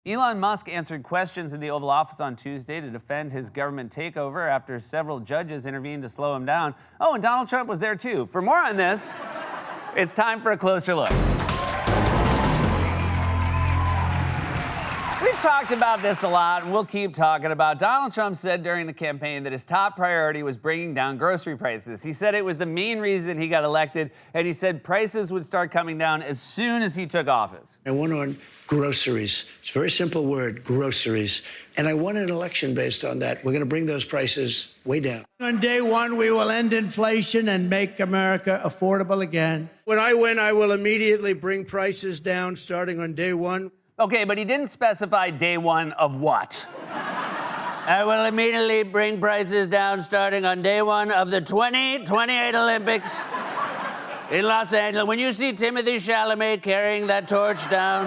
Elon Musk answered questions in the Oval Office on Tuesday to defend his government takeover after several judges intervened to slow him down. Oh, and Donald Trump was there too. For more on this, it's time for a closer look. We've talked about this a lot, and we'll keep talking about it. Donald Trump said during the campaign that his top priority was bringing down grocery prices. He said it was the main reason he got elected, and he said prices would start coming down as soon as he took office. I won on groceries. It's a very simple word, groceries. And I won an election based on that. We're going to bring those prices way down. On day one, we will end inflation and make America affordable again. When I win, I will immediately bring prices down starting on day one. Okay, but he didn't specify day one of what. I will immediately bring prices down starting on day one of the 2028 Olympics in Los Angeles. When you see Timothée Chalamet carrying that torch down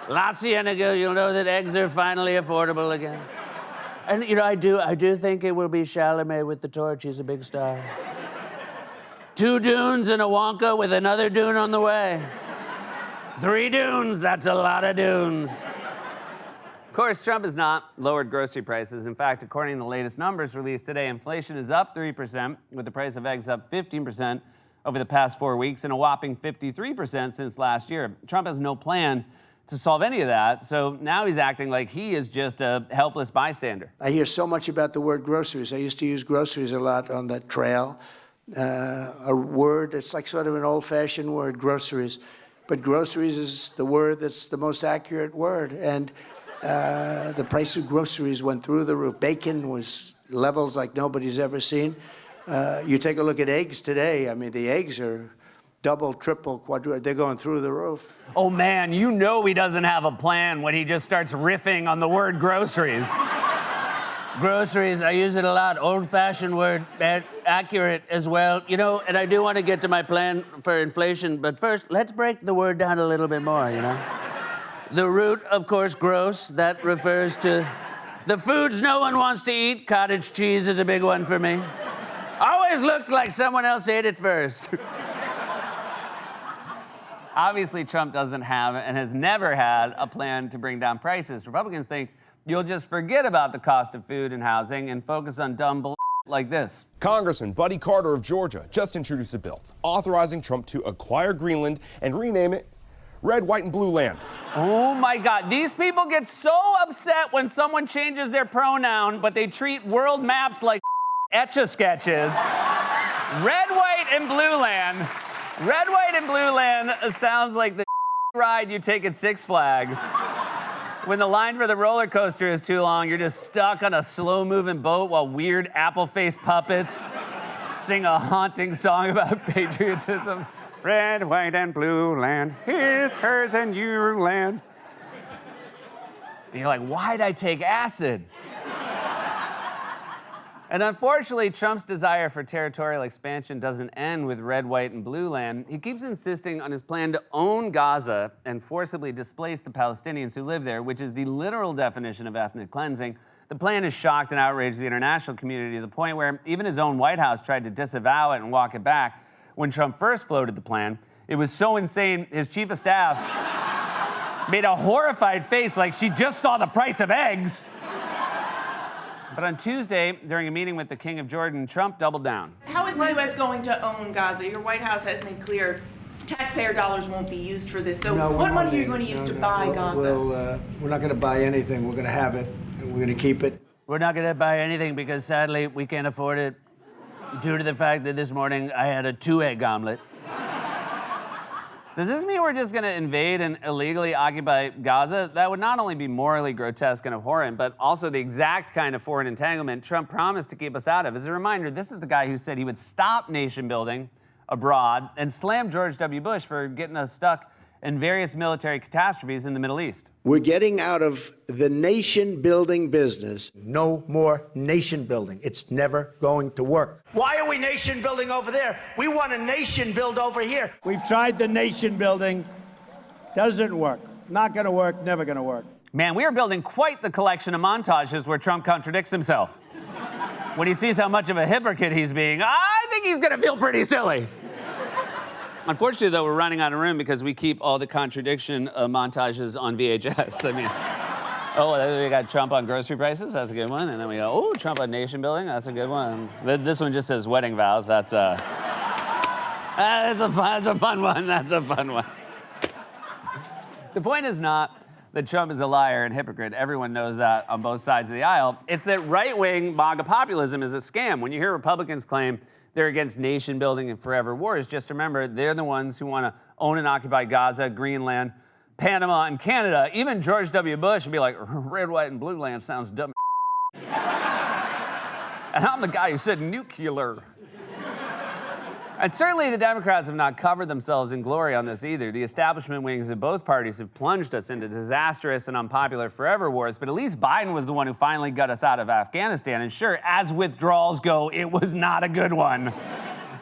La Cienega, you'll know that eggs are finally affordable again. And, you know, I do think it will be Chalamet with the torch. He's a big star. 2 dunes and a Wonka with another dune on the way. 3 dunes, that's a lot of dunes. Of course, Trump has not lowered grocery prices. In fact, according to the latest numbers released today, inflation is up 3%, with the price of eggs up 15% over the past 4 weeks and a whopping 53% since last year. Trump has no plan to solve any of that, so now he's acting like he is just a helpless bystander. I hear so much about the word groceries. I used to use groceries a lot on the trail. A word, it's like sort of an old-fashioned word, groceries. But groceries is the word that's the most accurate word. And the price of groceries went through the roof. Bacon was levels like nobody's ever seen. You take a look at eggs today. I mean, the eggs are double, triple, quadruple. They're going through the roof. Oh, man, you know he doesn't have a plan when he just starts riffing on the word groceries. Groceries, I use it a lot. Old-fashioned word, accurate as well. You know, and I do want to get to my plan for inflation, but first, let's break the word down a little bit more, you know? The root, of course, gross, that refers to the foods no one wants to eat. Cottage cheese is a big one for me. Always looks like someone else ate it first. Obviously, Trump doesn't have and has never had a plan to bring down prices. Republicans think you'll just forget about the cost of food and housing and focus on dumb bull like this. Congressman Buddy Carter of Georgia just introduced a bill authorizing Trump to acquire Greenland and rename it Red, White, and Blue Land. Oh my God, these people get so upset when someone changes their pronoun, but they treat world maps like Etch-a-Sketches. Red, White, and Blue Land. Red, White, and Blue Land sounds like the ride you take at Six Flags. When the line for the roller coaster is too long, you're just stuck on a slow-moving boat while weird apple-faced puppets sing a haunting song about patriotism. Red, white, and blue land, his, hers, and your land. And you're like, why'd I take acid? And unfortunately, Trump's desire for territorial expansion doesn't end with red, white, and blue land. He keeps insisting on his plan to own Gaza and forcibly displace the Palestinians who live there, which is the literal definition of ethnic cleansing. The plan has shocked and outraged the international community to the point where even his own White House tried to disavow it and walk it back. When Trump first floated the plan, it was so insane, his chief of staff made a horrified face like she just saw the price of eggs. But on Tuesday, during a meeting with the King of Jordan, Trump doubled down. How is the U.S. going to own Gaza? Your White House has made clear taxpayer dollars won't be used for this. So what money are you going to use to buy Gaza? We're not going to buy anything. We're going to have it, and we're going to keep it. We're not going to buy anything because, sadly, we can't afford it due to the fact that this morning I had a 2-egg omelet. Does this mean we're just going to invade and illegally occupy Gaza? That would not only be morally grotesque and abhorrent, but also the exact kind of foreign entanglement Trump promised to keep us out of. As a reminder, this is the guy who said he would stop nation building abroad and slam George W. Bush for getting us stuck in various military catastrophes in the Middle East. We're getting out of the nation-building business. No more nation-building. It's never going to work. Why are we nation building over there? We want a nation build over here. We've tried the nation building. Doesn't work. Not going to work, never going to work. Man, we are building quite the collection of montages where Trump contradicts himself. When he sees how much of a hypocrite he's being, I think he's going to feel pretty silly. Unfortunately, though, we're running out of room because we keep all the contradiction montages on VHS. I mean... Oh, we got Trump on grocery prices. That's a good one. And then we go, oh, Trump on nation building. That's a good one. This one just says wedding vows. That's a fun one. That's a fun one. The point is not that Trump is a liar and hypocrite. Everyone knows that on both sides of the aisle. It's that right-wing MAGA populism is a scam. When you hear Republicans claim they're against nation building and forever wars, just remember they're the ones who want to own and occupy Gaza, Greenland, Panama, and Canada. Even George W. Bush would be like, red, white, and blue land sounds dumb. And I'm the guy who said nuclear. And certainly the Democrats have not covered themselves in glory on this either. The establishment wings of both parties have plunged us into disastrous and unpopular forever wars, but at least Biden was the one who finally got us out of Afghanistan. And sure, as withdrawals go, it was not a good one.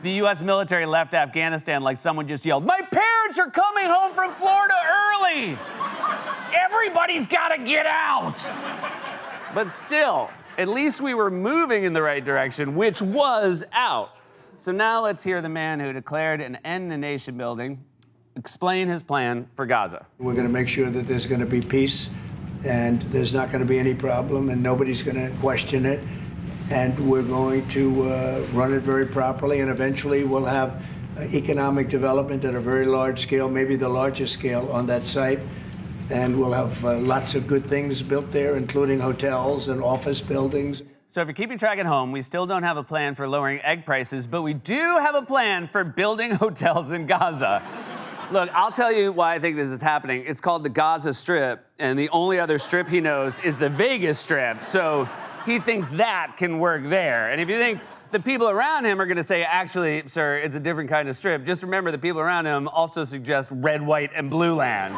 The U.S. military left Afghanistan like someone just yelled, "My parents are coming home from Florida early! Everybody's got to get out!" But still, at least we were moving in the right direction, which was out. So now let's hear the man who declared an end to nation building explain his plan for Gaza. We're going to make sure that there's going to be peace and there's not going to be any problem and nobody's going to question it. And we're going to run it very properly, and eventually we'll have economic development at a very large scale, maybe the largest scale on that site. And we'll have lots of good things built there, including hotels and office buildings. So if you're keeping track at home, we still don't have a plan for lowering egg prices, but we do have a plan for building hotels in Gaza. Look, I'll tell you why I think this is happening. It's called the Gaza Strip, and the only other strip he knows is the Vegas Strip. So he thinks that can work there. And if you think the people around him are going to say, actually, sir, it's a different kind of strip, just remember the people around him also suggest red, white, and blue land.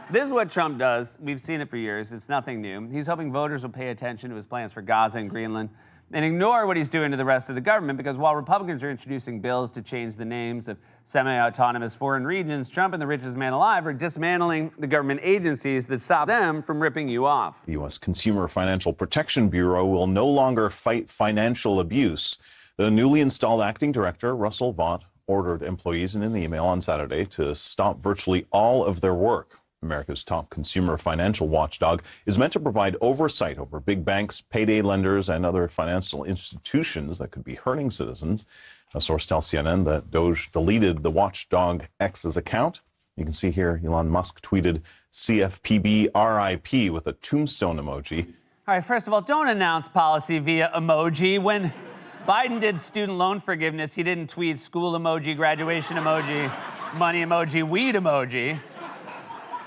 This is what Trump does. We've seen it for years. It's nothing new. He's hoping voters will pay attention to his plans for Gaza and Greenland and ignore what he's doing to the rest of the government, because while Republicans are introducing bills to change the names of semi-autonomous foreign regions, Trump and the richest man alive are dismantling the government agencies that stop them from ripping you off. The U.S. Consumer Financial Protection Bureau will no longer fight financial abuse. The newly installed acting director, Russell Vought, ordered employees in an email on Saturday to stop virtually all of their work. America's top consumer financial watchdog is meant to provide oversight over big banks, payday lenders, and other financial institutions that could be hurting citizens. A source tells CNN that DOJ deleted the watchdog X's account. You can see here Elon Musk tweeted CFPB RIP with a tombstone emoji. All right, first of all, don't announce policy via emoji. When Biden did student loan forgiveness, he didn't tweet school emoji, graduation emoji, money emoji, weed emoji.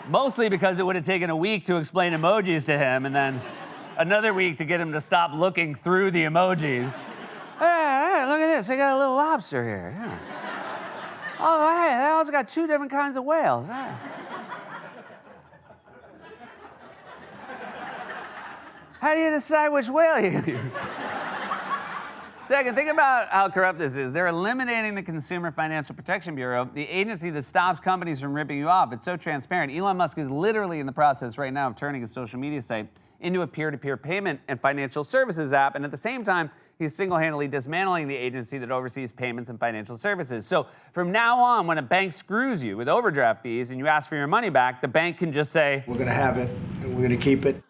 Mostly because it would have taken a week to explain emojis to him and then another week to get him to stop looking through the emojis. Hey, look at this. I got a little lobster here. Yeah. Oh, hey, they also got two different kinds of whales. Yeah. How do you decide which whale you're going to use? Second, think about how corrupt this is. They're eliminating the Consumer Financial Protection Bureau, the agency that stops companies from ripping you off. It's so transparent. Elon Musk is literally in the process right now of turning his social media site into a peer-to-peer payment and financial services app. And at the same time, he's single-handedly dismantling the agency that oversees payments and financial services. So from now on, when a bank screws you with overdraft fees and you ask for your money back, the bank can just say, we're going to have it, and we're going to keep it.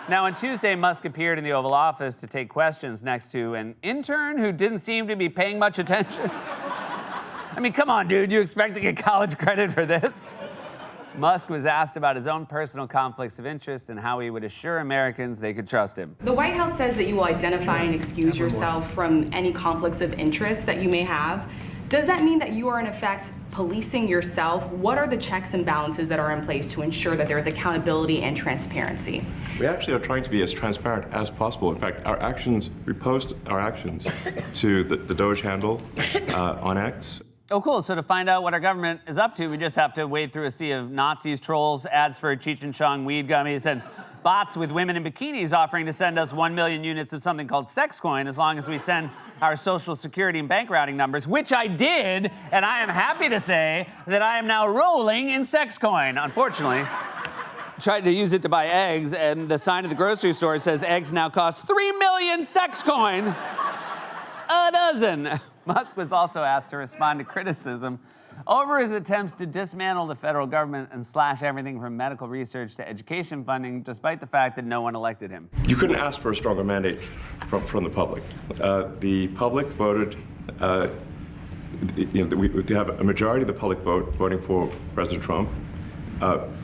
Now, on Tuesday, Musk appeared in the Oval Office to take questions next to an intern who didn't seem to be paying much attention. I mean, come on, dude, you expect to get college credit for this? Musk was asked about his own personal conflicts of interest and how he would assure Americans they could trust him. The White House says that you will identify and excuse yourself from any conflicts of interest that you may have. Does that mean that you are, in effect, policing yourself? What are the checks and balances that are in place to ensure that there is accountability and transparency? We actually are trying to be as transparent as possible. In fact, our actions, we post our actions to the Doge handle on X. Oh, cool. So to find out what our government is up to, we just have to wade through a sea of Nazis, trolls, ads for Cheech and Chong weed gummies, and bots with women in bikinis offering to send us 1 million units of something called SexCoin as long as we send our social security and bank routing numbers, which I did, and I am happy to say that I am now rolling in SexCoin. Unfortunately, tried to use it to buy eggs, and the sign at the grocery store says eggs now cost 3 million SexCoin a dozen. Musk was also asked to respond to criticism over his attempts to dismantle the federal government and slash everything from medical research to education funding, despite the fact that no one elected him. You couldn't ask for a stronger mandate from the public. The public voted, we have a majority of the public voting for President Trump.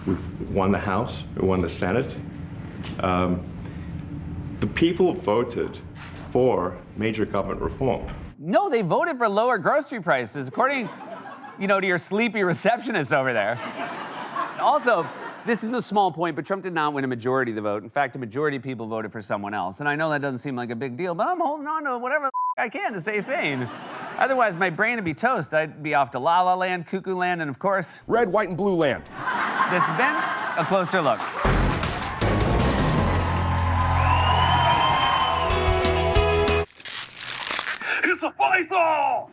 We've won the House, we won the Senate. The people voted for major government reform. No, they voted for lower grocery prices, according, to your sleepy receptionist over there. Also, this is a small point, but Trump did not win a majority of the vote. In fact, a majority of people voted for someone else. And I know that doesn't seem like a big deal, but I'm holding on to whatever I can to stay sane. Otherwise, my brain would be toast. I'd be off to La La Land, Cuckoo Land, and of course... Red, white, and blue land. This has been a closer look. It's a fight-off!